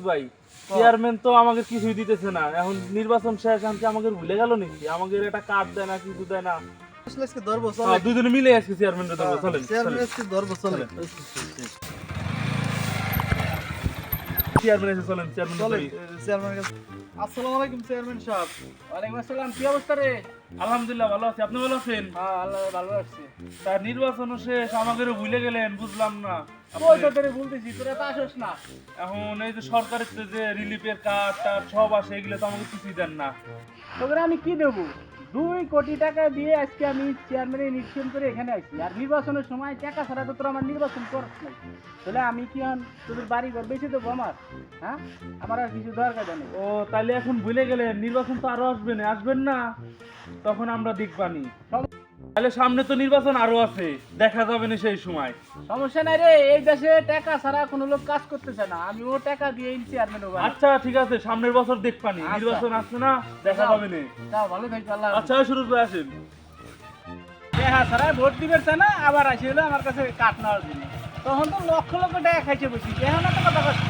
ভাই চেয়ারম্যান তো আমাকে কিছুই দিতেছে না, এখন নির্বাচন শেষ, আমি আমাকে ভুলে গেল নাকি? আমাকে একটা কার্ড দেয় না, কিছু দেয় না। আসলে আজকে ধরবো চলে হ্যাঁ, দুজনে মিলে আজকে চেয়ারম্যানটা ধরবো, চলেন চেয়ারম্যান আজকে ধরবো চলে চেয়ারম্যান এসে চলেন, চেয়ারম্যান চলে ধরি। চেয়ারম্যান কাছে আসসালামু আলাইকুম চেয়ারম্যান সাহেব। ওয়ালাইকুম আসসালাম, কি অবস্থা রে? আলহামদুলিল্লাহ ভালো আছি, আপনি ভালো আছেন? হ্যাঁ, আল্লাহ ভালো রাখছে। তার নির্বাচন শেষ, আমাকে ভুলে গেলেন, বুঝলাম না। ওই তো তোরে বলতেছি, তোরা তো আসোস না। এখন এই যে সরকারের যে রিলিফের কার্ড টার্ড সব আসে, এগুলো তো আমাকে কিছুই দেন না। তোকে আমি কি দেবো? 2 কোটি টাকা দিয়ে আজকে আমি চেয়ারম্যানের নির্বাচন করে এখানে আইছি, আর নির্বাচনের সময় টাকা ছাড়া তো তোরা আমার নির্বাচন করছ নাই। তাহলে আমি কি হন তোদের বাড়ি ঘর বেশি দেবো আমার? হ্যাঁ, আমার আর কিছু দরকার নেই। ও তাহলে এখন ভুলে গেলেন, নির্বাচন তো আরো আসবেন, আসবেন না? তখন আমরা দেখবানি। তাহলে সামনে তো নির্বাচন আরো আছে, দেখা যাবে না সেই সময়। সমস্যা নাই রে, এই দেশে টাকা ছাড়া কোনো লোক কাজ করতেছে না, আমি ও টাকা দিয়ে চেয়ারম্যান হবো। আচ্ছা ঠিক আছে, সামনের বছর দেখবানি, আচ্ছা। নির্বাচন আসছে না, দেখা যাবে না। যাও, ভালো থাকবে, আল্লাহ হাফেজ। আচ্ছা শুরু করে আসেন। হ্যাঁ, সারা ভোট দিবেন না, আবার আসিল আমার কাছে কাট নেওয়ার জন্য। তখন তো লক্ষ লক্ষ টাকা খাইছে বসি, এখন একটা কথা বলছি।